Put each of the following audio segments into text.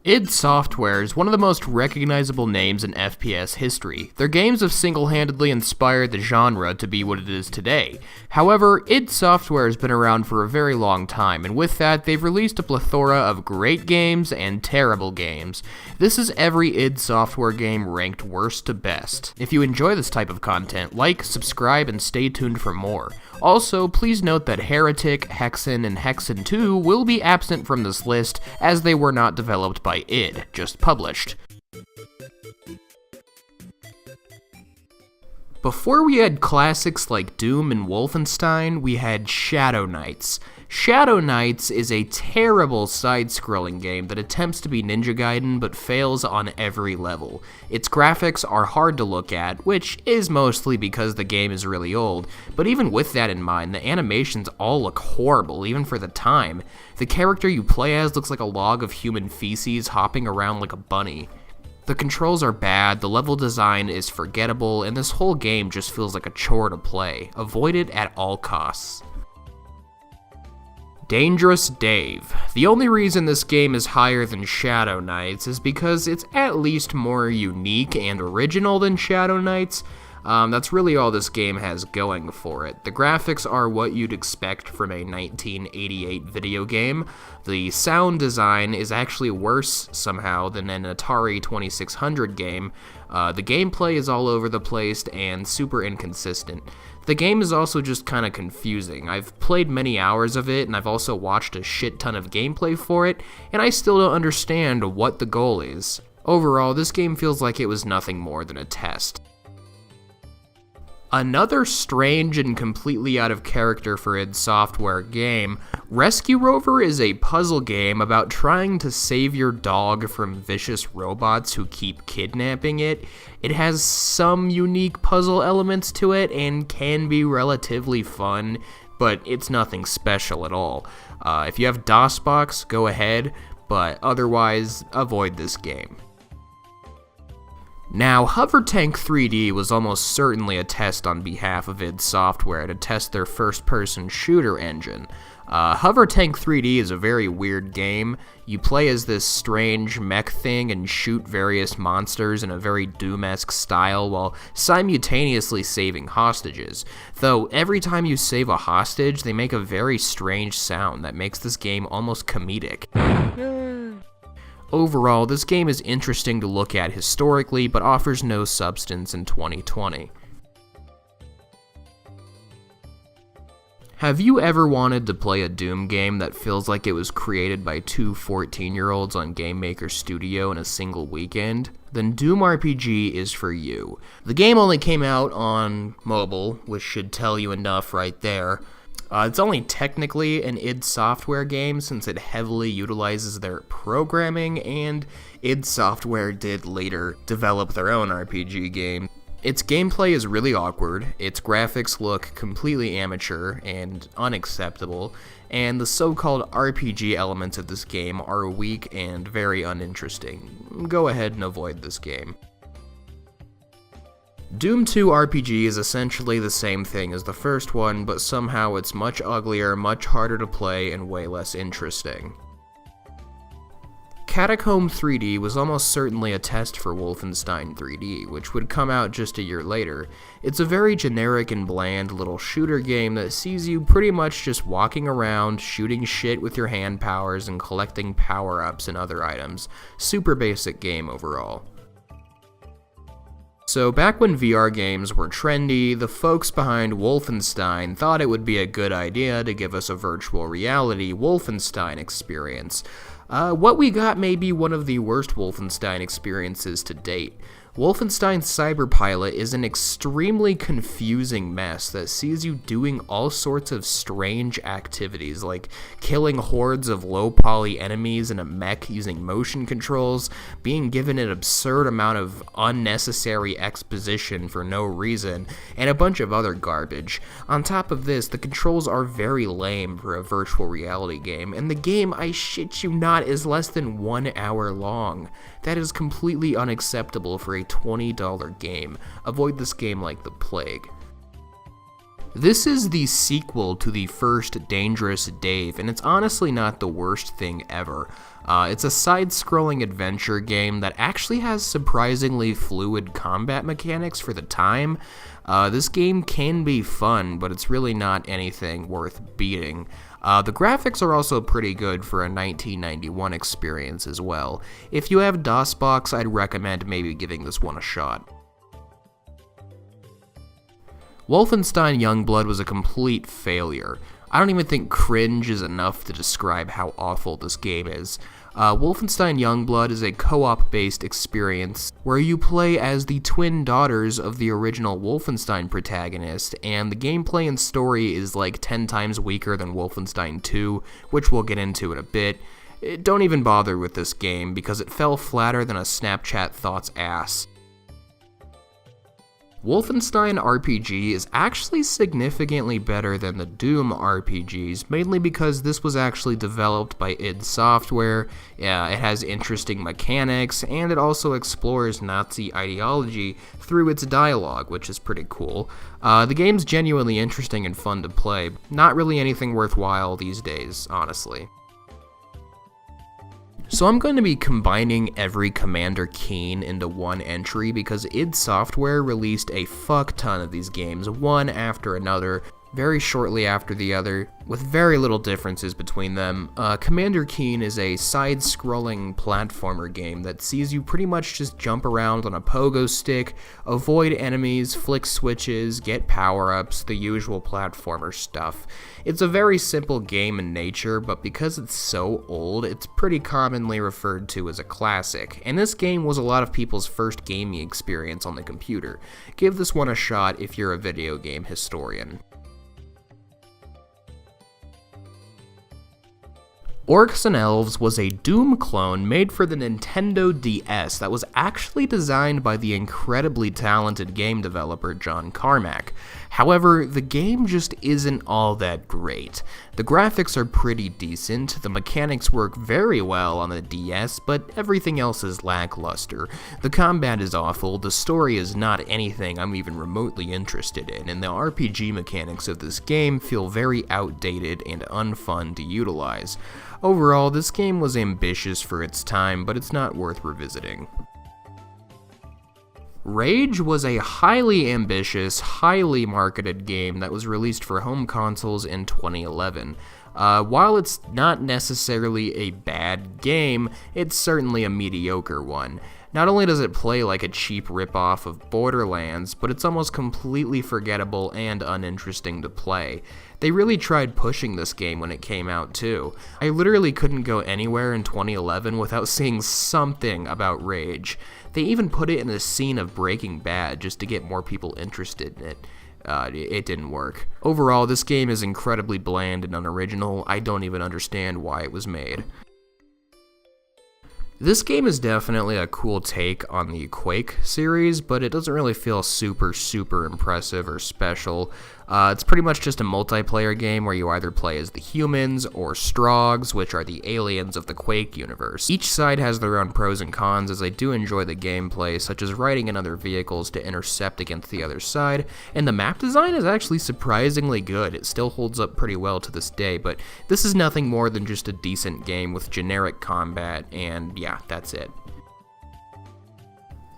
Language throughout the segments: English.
id Software is one of the most recognizable names in FPS history. Their games have single-handedly inspired the genre to be what it is today. However, id Software has been around for a very long time, and with that, they've released a plethora of great games and terrible games. This is every id Software game ranked worst to best. If you enjoy this type of content, like, subscribe, and stay tuned for more. Also, please note that Heretic, Hexen, and Hexen 2 will be absent from this list as they were not developed by id, just published. Before we had classics like Doom and Wolfenstein, we had Shadow Knights. Shadow Knights is a terrible side-scrolling game that attempts to be Ninja Gaiden but fails on every level. Its graphics are hard to look at, which is mostly because the game is really old, but even with that in mind, the animations all look horrible, even for the time. The character you play as looks like a log of human feces hopping around like a bunny. The controls are bad, the level design is forgettable, and this whole game just feels like a chore to play. Avoid it at all costs. Dangerous Dave. The only reason this game is higher than Shadow Knights is because it's at least more unique and original than Shadow Knights. That's really all this game has going for it. The graphics are what you'd expect from a 1988 video game. The sound design is actually worse somehow than an Atari 2600 game. The gameplay is all over the place and super inconsistent. The game is also just kind of confusing. I've played many hours of it, and I've also watched a shit ton of gameplay for it, and I still don't understand what the goal is. Overall, this game feels like it was nothing more than a test. Another strange and completely out of character for id Software game, Rescue Rover is a puzzle game about trying to save your dog from vicious robots who keep kidnapping it. It has some unique puzzle elements to it and can be relatively fun, but it's nothing special at all. If you have DOSBox, go ahead, but otherwise, avoid this game. Now, Hover Tank 3D was almost certainly a test on behalf of id Software to test their first-person shooter engine. Hover Tank 3D is a very weird game. You play as this strange mech thing and shoot various monsters in a very Doom-esque style while simultaneously saving hostages. Though every time you save a hostage, they make a very strange sound that makes this game almost comedic. Overall, this game is interesting to look at historically, but offers no substance in 2020. Have you ever wanted to play a Doom game that feels like it was created by two 14-year-olds on Game Maker Studio in a single weekend? Then Doom RPG is for you. The game only came out on mobile, which should tell you enough right there. It's only technically an id Software game since it heavily utilizes their programming, and id Software did later develop their own RPG game. Its gameplay is really awkward, its graphics look completely amateur and unacceptable, and the so-called RPG elements of this game are weak and very uninteresting. Go ahead and avoid this game. Doom 2 RPG is essentially the same thing as the first one, but somehow it's much uglier, much harder to play, and way less interesting. Catacomb 3D was almost certainly a test for Wolfenstein 3D, which would come out just a year later. It's a very generic and bland little shooter game that sees you pretty much just walking around, shooting shit with your hand powers, and collecting power-ups and other items. Super basic game overall. So back when VR games were trendy, the folks behind Wolfenstein thought it would be a good idea to give us a virtual reality Wolfenstein experience. What we got may be one of the worst Wolfenstein experiences to date. Wolfenstein Cyberpilot is an extremely confusing mess that sees you doing all sorts of strange activities, like killing hordes of low-poly enemies in a mech using motion controls, being given an absurd amount of unnecessary exposition for no reason, and a bunch of other garbage. On top of this, the controls are very lame for a virtual reality game, and the game, I shit you not, is less than 1 hour long. That is completely unacceptable for a $20 game. Avoid this game like the plague. This is the sequel to the first Dangerous Dave, and it's honestly not the worst thing ever. It's a side-scrolling adventure game that actually has surprisingly fluid combat mechanics for the time. This game can be fun, but it's really not anything worth beating. The graphics are also pretty good for a 1991 experience as well. If you have DOSBox, I'd recommend maybe giving this one a shot. Wolfenstein Youngblood was a complete failure. I don't even think cringe is enough to describe how awful this game is. Wolfenstein Youngblood is a co-op based experience where you play as the twin daughters of the original Wolfenstein protagonist, and the gameplay and story is like 10 times weaker than Wolfenstein 2, which we'll get into in a bit. Don't even bother with this game because it fell flatter than a Snapchat thought's ass. Wolfenstein Rpg is actually significantly better than the Doom RPGs, mainly because this was actually developed by id Software. Yeah, it has interesting mechanics, and it also explores Nazi ideology through its dialogue, which is pretty cool. The game's genuinely interesting and fun to play, not really anything worthwhile these days, honestly. So I'm going to be combining every Commander Keen into one entry because id Software released a fuck ton of these games, one after another, very shortly after the other, with very little differences between them. Commander Keen is a side-scrolling platformer game that sees you pretty much just jump around on a pogo stick, avoid enemies, flick switches, get power-ups, the usual platformer stuff. It's a very simple game in nature, but because it's so old, it's pretty commonly referred to as a classic, and this game was a lot of people's first gaming experience on the computer. Give this one a shot if you're a video game historian. Orcs and Elves was a Doom clone made for the Nintendo DS that was actually designed by the incredibly talented game developer John Carmack. However, the game just isn't all that great. The graphics are pretty decent, the mechanics work very well on the DS, but everything else is lackluster. The combat is awful, the story is not anything I'm even remotely interested in, and the RPG mechanics of this game feel very outdated and unfun to utilize. Overall, this game was ambitious for its time, but it's not worth revisiting. Rage was a highly ambitious, highly marketed game that was released for home consoles in 2011. While it's not necessarily a bad game, it's certainly a mediocre one. Not only does it play like a cheap ripoff of Borderlands, but it's almost completely forgettable and uninteresting to play. They really tried pushing this game when it came out too. I literally couldn't go anywhere in 2011 without seeing something about Rage. They even put it in a scene of Breaking Bad just to get more people interested in it. It didn't work. Overall, this game is incredibly bland and unoriginal. I don't even understand why it was made. This game is definitely a cool take on the Quake series, but it doesn't really feel super impressive or special. It's pretty much just a multiplayer game where you either play as the humans or Strogs, which are the aliens of the Quake universe. Each side has their own pros and cons, as I do enjoy the gameplay, such as riding in other vehicles to intercept against the other side, and the map design is actually surprisingly good. It still holds up pretty well to this day, but this is nothing more than just a decent game with generic combat, and yeah, that's it.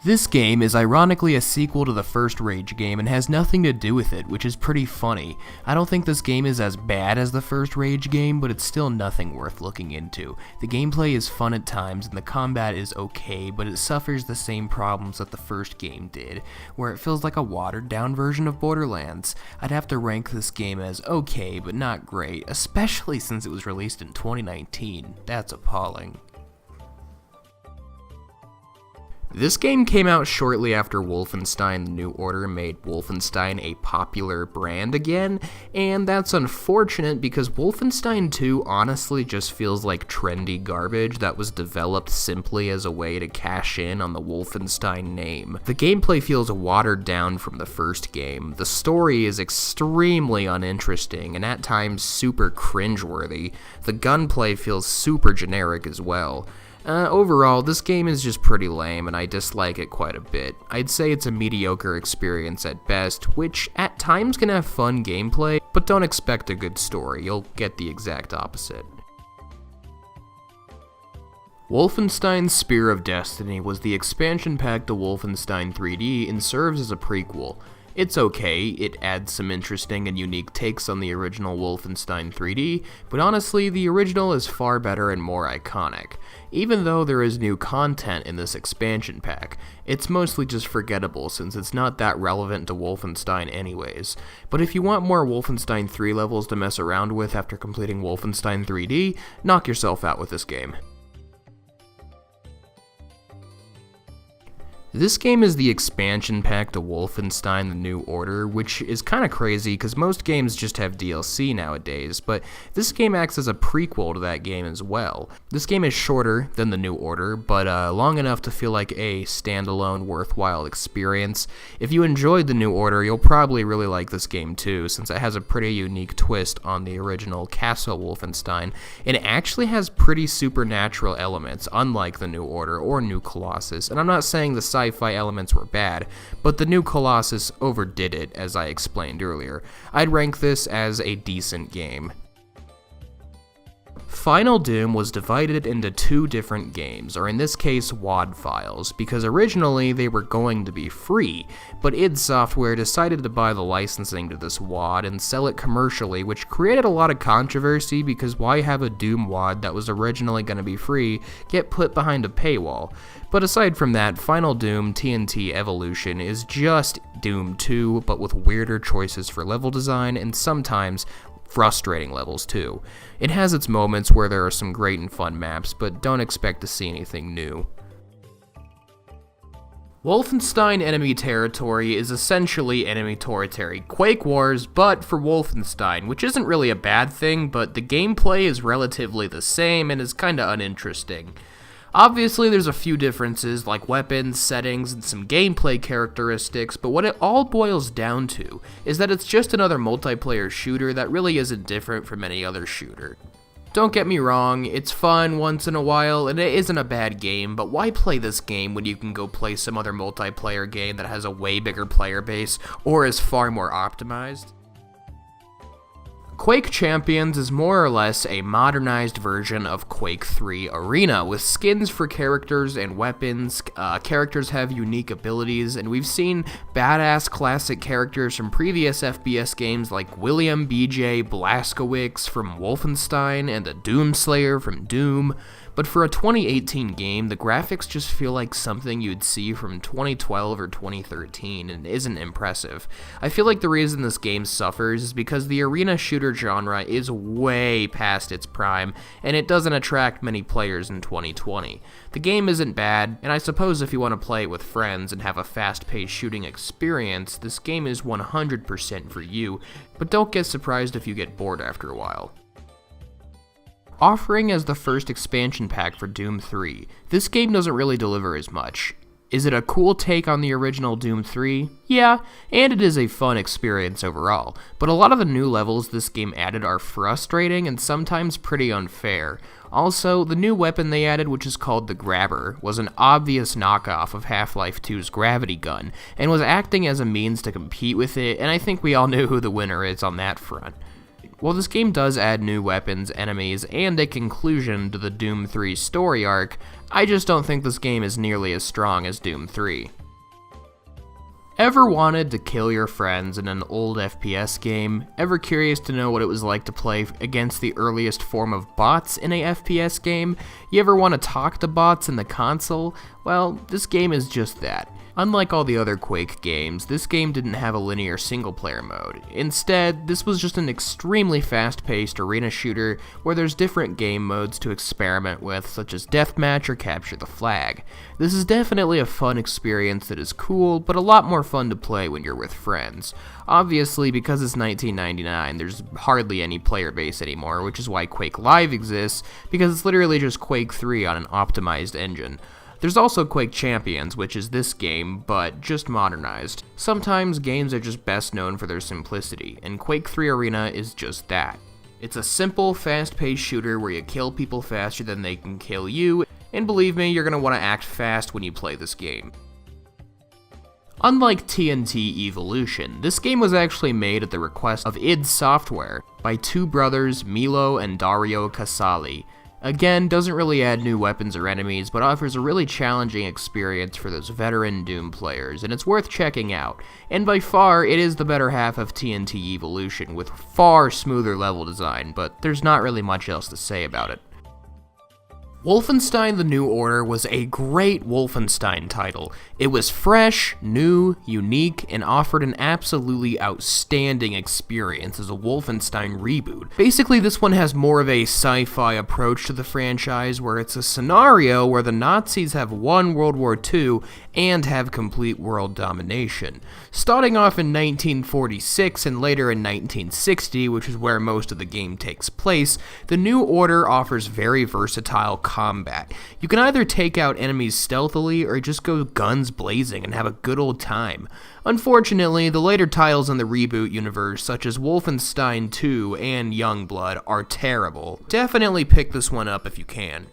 This game is ironically a sequel to the first Rage game and has nothing to do with it, which is pretty funny. I don't think this game is as bad as the first Rage game, but it's still nothing worth looking into. The gameplay is fun at times and the combat is okay, but it suffers the same problems that the first game did, where it feels like a watered down version of Borderlands. I'd have to rank this game as okay, but not great, especially since it was released in 2019. That's appalling. This game came out shortly after Wolfenstein the New Order made Wolfenstein a popular brand again, and that's unfortunate because Wolfenstein 2 honestly just feels like trendy garbage that was developed simply as a way to cash in on the Wolfenstein name. The gameplay feels watered down from the first game, the story is extremely uninteresting and at times super cringeworthy, the gunplay feels super generic as well. Overall, this game is just pretty lame, and I dislike it quite a bit. I'd say it's a mediocre experience at best, which at times can have fun gameplay, but don't expect a good story, you'll get the exact opposite. Wolfenstein Spear of Destiny was the expansion pack to Wolfenstein 3D and serves as a prequel. It's okay, it adds some interesting and unique takes on the original Wolfenstein 3D, but honestly, the original is far better and more iconic. Even though there is new content in this expansion pack, it's mostly just forgettable since it's not that relevant to Wolfenstein anyways. But if you want more Wolfenstein 3 levels to mess around with after completing Wolfenstein 3D, knock yourself out with this game. This game is the expansion pack to Wolfenstein the New Order, which is kinda crazy because most games just have DLC nowadays, but this game acts as a prequel to that game as well. This game is shorter than the New Order, but long enough to feel like a standalone, worthwhile experience. If you enjoyed the New Order, you'll probably really like this game too, since it has a pretty unique twist on the original Castle Wolfenstein, and it actually has pretty supernatural elements, unlike the New Order or New Colossus, and I'm not saying the sci-fi elements were bad, but the new Colossus overdid it, as I explained earlier. I'd rank this as a decent game. Final Doom was divided into two different games, or in this case WAD files, because originally they were going to be free, but id Software decided to buy the licensing to this WAD and sell it commercially, which created a lot of controversy because why have a Doom WAD that was originally going to be free get put behind a paywall? But aside from that, Final Doom TNT Evolution is just Doom 2, but with weirder choices for level design and sometimes frustrating levels too. It has its moments where there are some great and fun maps, but don't expect to see anything new. Wolfenstein Enemy Territory is essentially Enemy Territory Quake Wars, but for Wolfenstein, which isn't really a bad thing, but the gameplay is relatively the same and is kinda uninteresting. Obviously, there's a few differences, like weapons, settings, and some gameplay characteristics, but what it all boils down to is that it's just another multiplayer shooter that really isn't different from any other shooter. Don't get me wrong, it's fun once in a while, and it isn't a bad game, but why play this game when you can go play some other multiplayer game that has a way bigger player base, or is far more optimized? Quake Champions is more or less a modernized version of Quake 3 Arena, with skins for characters and weapons. Characters have unique abilities, and we've seen badass classic characters from previous FPS games like William B.J. Blazkowicz from Wolfenstein and the Doomslayer from Doom. But for a 2018 game, the graphics just feel like something you'd see from 2012 or 2013 and isn't impressive. I feel like the reason this game suffers is because the arena shooter genre is way past its prime, and it doesn't attract many players in 2020. The game isn't bad, and I suppose if you want to play it with friends and have a fast-paced shooting experience, this game is 100% for you, but don't get surprised if you get bored after a while. Offering as the first expansion pack for Doom 3, this game doesn't really deliver as much. Is it a cool take on the original Doom 3? Yeah, and it is a fun experience overall, but a lot of the new levels this game added are frustrating and sometimes pretty unfair. Also, the new weapon they added, which is called the Grabber, was an obvious knockoff of Half-Life 2's gravity gun, and was acting as a means to compete with it, and I think we all know who the winner is on that front. While this game does add new weapons, enemies, and a conclusion to the Doom 3 story arc, I just don't think this game is nearly as strong as Doom 3. Ever wanted to kill your friends in an old FPS game? Ever curious to know what it was like to play against the earliest form of bots in a FPS game? You ever want to talk to bots in the console? Well, this game is just that. Unlike all the other Quake games, this game didn't have a linear single-player mode. Instead, this was just an extremely fast-paced arena shooter where there's different game modes to experiment with, such as deathmatch or capture the flag. This is definitely a fun experience that is cool, but a lot more fun to play when you're with friends. Obviously, because it's 1999, there's hardly any player base anymore, which is why Quake Live exists, because it's literally just Quake 3 on an optimized engine. There's also Quake Champions, which is this game, but just modernized. Sometimes games are just best known for their simplicity, and Quake 3 Arena is just that. It's a simple, fast-paced shooter where you kill people faster than they can kill you, and believe me, you're going to want to act fast when you play this game. Unlike TNT Evolution, this game was actually made at the request of id Software by two brothers, Milo and Dario Casali. Again, doesn't really add new weapons or enemies, but offers a really challenging experience for those veteran Doom players, and it's worth checking out. And by far, it is the better half of TNT Evolution, with far smoother level design, but there's not really much else to say about it. Wolfenstein the New Order was a great Wolfenstein title. It was fresh, new, unique, and offered an absolutely outstanding experience as a Wolfenstein reboot. Basically, this one has more of a sci-fi approach to the franchise, where it's a scenario where the Nazis have won World War II and have complete world domination. Starting off in 1946 and later in 1960, which is where most of the game takes place, the New Order offers very versatile combat. You can either take out enemies stealthily or just go guns blazing and have a good old time. Unfortunately, the later titles in the reboot universe, such as Wolfenstein 2 and Youngblood, are terrible. Definitely pick this one up if you can.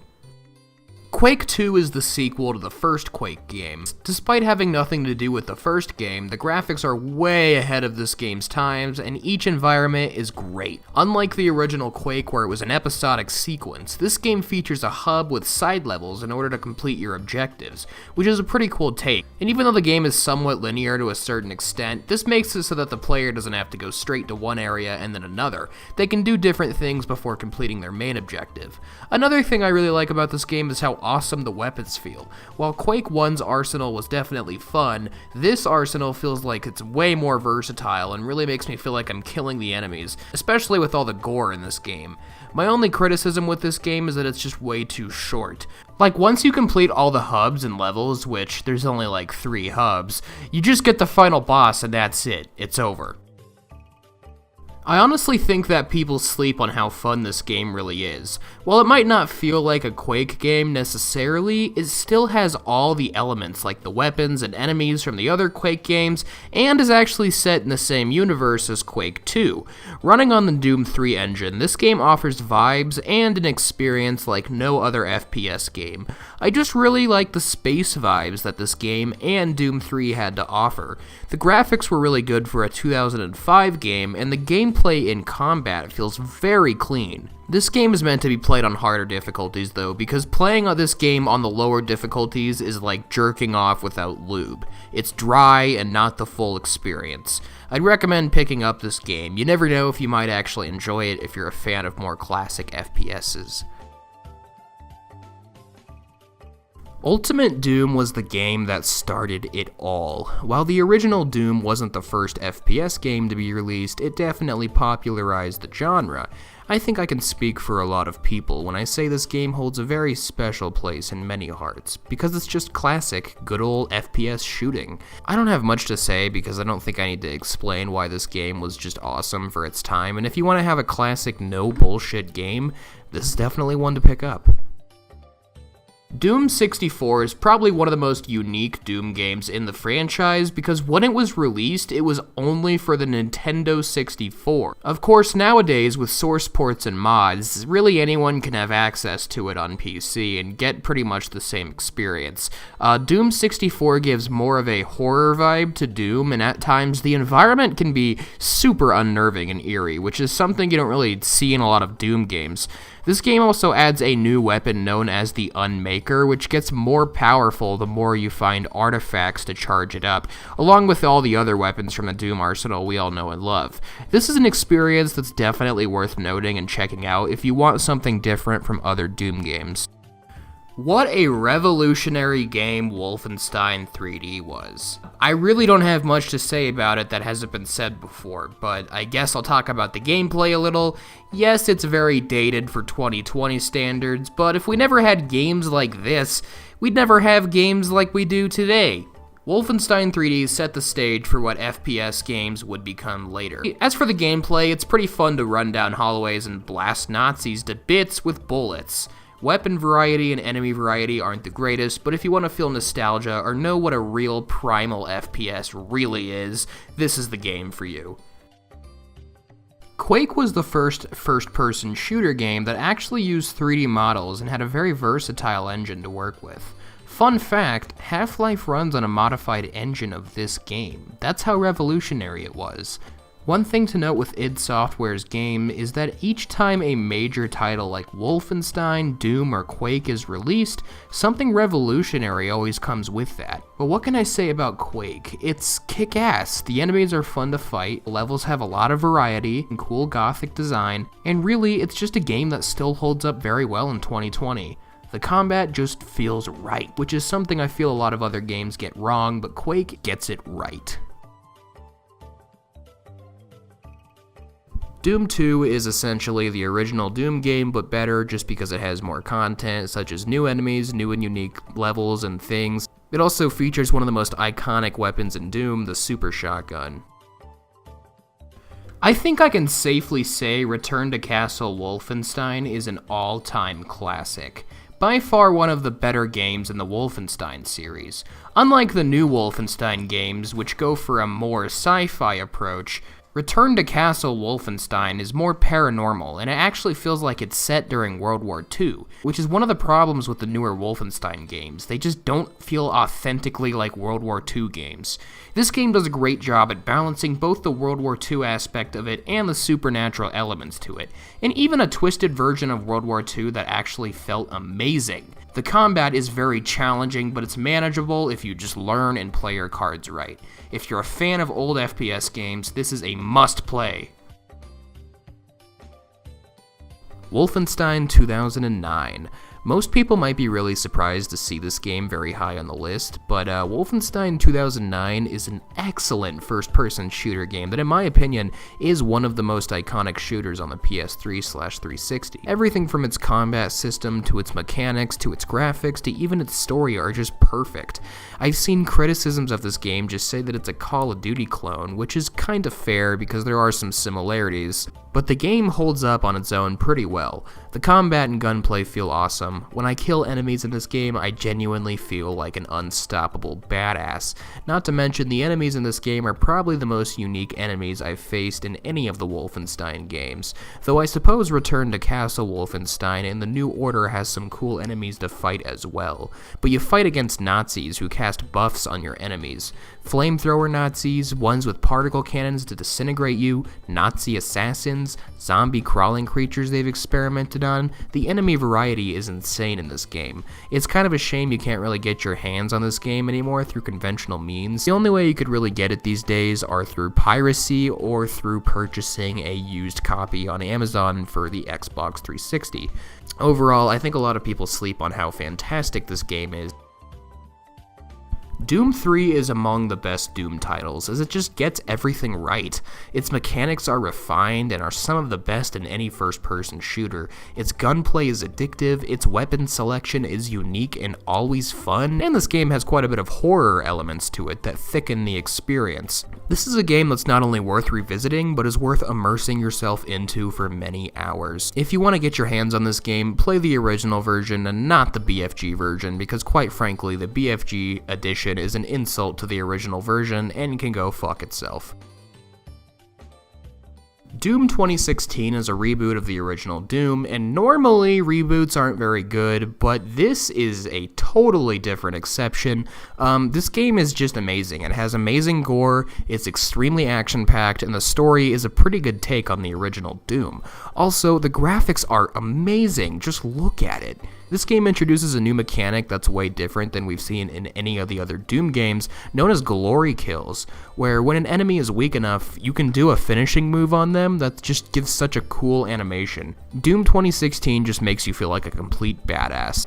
Quake 2 is the sequel to the first Quake game. Despite having nothing to do with the first game, the graphics are way ahead of this game's times, and each environment is great. Unlike the original Quake, where it was an episodic sequence, this game features a hub with side levels in order to complete your objectives, which is a pretty cool take. And even though the game is somewhat linear to a certain extent, this makes it so that the player doesn't have to go straight to one area and then another. They can do different things before completing their main objective. Another thing I really like about this game is how awesome the weapons feel. While Quake 1's arsenal was definitely fun, this arsenal feels like it's way more versatile and really makes me feel like I'm killing the enemies, especially with all the gore in this game. My only criticism with this game is that it's just way too short. Like, once you complete all the hubs and levels, which there's only like 3 hubs, you just get the final boss and that's it. It's over. I honestly think that people sleep on how fun this game really is. While it might not feel like a Quake game necessarily, it still has all the elements like the weapons and enemies from the other Quake games, and is actually set in the same universe as Quake 2. Running on the Doom 3 engine, this game offers vibes and an experience like no other FPS game. I just really like the space vibes that this game and Doom 3 had to offer. The graphics were really good for a 2005 game, and the gameplay in combat feels very clean. This game is meant to be played on harder difficulties though, because playing this game on the lower difficulties is like jerking off without lube. It's dry and not the full experience. I'd recommend picking up this game. You never know if you might actually enjoy it if you're a fan of more classic FPSs. Ultimate Doom was the game that started it all. While the original Doom wasn't the first FPS game to be released, it definitely popularized the genre. I think I can speak for a lot of people when I say this game holds a very special place in many hearts, because it's just classic, good old FPS shooting. I don't have much to say because I don't think I need to explain why this game was just awesome for its time, and if you want to have a classic no bullshit game, this is definitely one to pick up. Doom 64 is probably one of the most unique Doom games in the franchise because when it was released, it was only for the Nintendo 64. Of course, nowadays, with source ports and mods, really anyone can have access to it on PC and get pretty much the same experience. Doom 64 gives more of a horror vibe to Doom, and at times the environment can be super unnerving and eerie, which is something you don't really see in a lot of Doom games. This game also adds a new weapon known as the Unmaker, which gets more powerful the more you find artifacts to charge it up, along with all the other weapons from the Doom arsenal we all know and love. This is an experience that's definitely worth noting and checking out if you want something different from other Doom games. What a revolutionary game Wolfenstein 3D was. I really don't have much to say about it that hasn't been said before, but I guess I'll talk about the gameplay a little. Yes, it's very dated for 2020 standards, but if we never had games like this, we'd never have games like we do today. Wolfenstein 3D set the stage for what FPS games would become later. As for the gameplay, it's pretty fun to run down hallways and blast Nazis to bits with bullets. Weapon variety and enemy variety aren't the greatest, but if you want to feel nostalgia or know what a real primal FPS really is, this is the game for you. Quake was the first first-person shooter game that actually used 3D models and had a very versatile engine to work with. Fun fact, Half-Life runs on a modified engine of this game. That's how revolutionary it was. One thing to note with id Software's game is that each time a major title like Wolfenstein, Doom, or Quake is released, something revolutionary always comes with that. But what can I say about Quake? It's kick-ass. The enemies are fun to fight, levels have a lot of variety and cool gothic design, and really, it's just a game that still holds up very well in 2020. The combat just feels right, which is something I feel a lot of other games get wrong, but Quake gets it right. Doom 2 is essentially the original Doom game, but better just because it has more content, such as new enemies, new and unique levels and things. It also features one of the most iconic weapons in Doom, the super shotgun. I think I can safely say Return to Castle Wolfenstein is an all-time classic. By far one of the better games in the Wolfenstein series. Unlike the new Wolfenstein games, which go for a more sci-fi approach, Return to Castle Wolfenstein is more paranormal, and it actually feels like it's set during World War II, which is one of the problems with the newer Wolfenstein games. They just don't feel authentically like World War II games. This game does a great job at balancing both the World War II aspect of it and the supernatural elements to it, and even a twisted version of World War II that actually felt amazing. The combat is very challenging, but it's manageable if you just learn and play your cards right. If you're a fan of old FPS games, this is a must-play. Wolfenstein 2009. Most people might be really surprised to see this game very high on the list, but Wolfenstein 2009 is an excellent first-person shooter game that, in my opinion, is one of the most iconic shooters on the PS3/360. Everything from its combat system, to its mechanics, to its graphics, to even its story are just perfect. I've seen criticisms of this game just say that it's a Call of Duty clone, which is kind of fair because there are some similarities, but the game holds up on its own pretty well. The combat and gunplay feel awesome. When I kill enemies in this game, I genuinely feel like an unstoppable badass. Not to mention, the enemies in this game are probably the most unique enemies I've faced in any of the Wolfenstein games, though I suppose Return to Castle Wolfenstein and the New Order has some cool enemies to fight as well. But you fight against Nazis who cast buffs on your enemies. Flamethrower Nazis, ones with particle cannons to disintegrate you, Nazi assassins, zombie crawling creatures they've experimented on. The enemy variety is insane in this game. It's kind of a shame you can't really get your hands on this game anymore through conventional means. The only way you could really get it these days are through piracy or through purchasing a used copy on Amazon for the Xbox 360. Overall, I think a lot of people sleep on how fantastic this game is. Doom 3 is among the best Doom titles, as it just gets everything right. Its mechanics are refined and are some of the best in any first-person shooter. Its gunplay is addictive, its weapon selection is unique and always fun, and this game has quite a bit of horror elements to it that thicken the experience. This is a game that's not only worth revisiting, but is worth immersing yourself into for many hours. If you want to get your hands on this game, play the original version and not the BFG version, because quite frankly, the BFG edition is an insult to the original version and can go fuck itself. Doom 2016 is a reboot of the original Doom, and normally reboots aren't very good, but this is a totally different exception. This game is just amazing. It has amazing gore, it's extremely action-packed, and the story is a pretty good take on the original Doom. Also, the graphics are amazing, just look at it. This game introduces a new mechanic that's way different than we've seen in any of the other Doom games, known as glory kills, where when an enemy is weak enough, you can do a finishing move on them that just gives such a cool animation. Doom 2016 just makes you feel like a complete badass.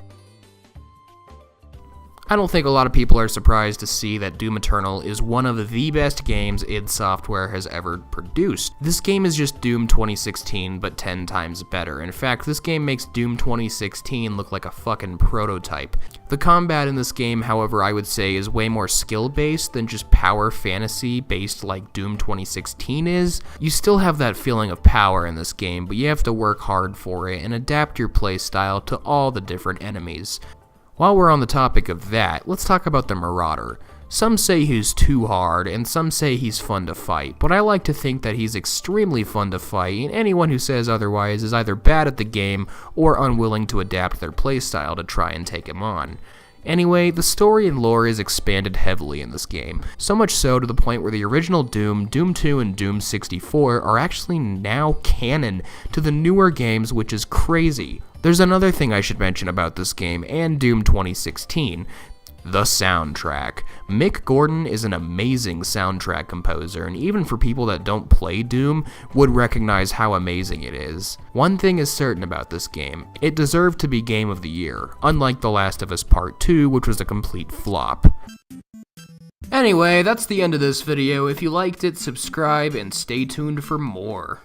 I don't think a lot of people are surprised to see that Doom Eternal is one of the best games id Software has ever produced. This game is just Doom 2016, but 10 times better. In fact, this game makes Doom 2016 look like a fucking prototype. The combat in this game, however, I would say is way more skill-based than just power fantasy-based like Doom 2016 is. You still have that feeling of power in this game, but you have to work hard for it and adapt your playstyle to all the different enemies. While we're on the topic of that, let's talk about the Marauder. Some say he's too hard, and some say he's fun to fight, but I like to think that he's extremely fun to fight, and anyone who says otherwise is either bad at the game or unwilling to adapt their playstyle to try and take him on. Anyway, the story and lore is expanded heavily in this game, so much so to the point where the original Doom, Doom 2, and Doom 64 are actually now canon to the newer games, which is crazy. There's another thing I should mention about this game and Doom 2016. The soundtrack. Mick Gordon is an amazing soundtrack composer, and even for people that don't play Doom, would recognize how amazing it is. One thing is certain about this game, it deserved to be Game of the Year, unlike The Last of Us Part 2, which was a complete flop. Anyway, that's the end of this video. If you liked it, subscribe and stay tuned for more.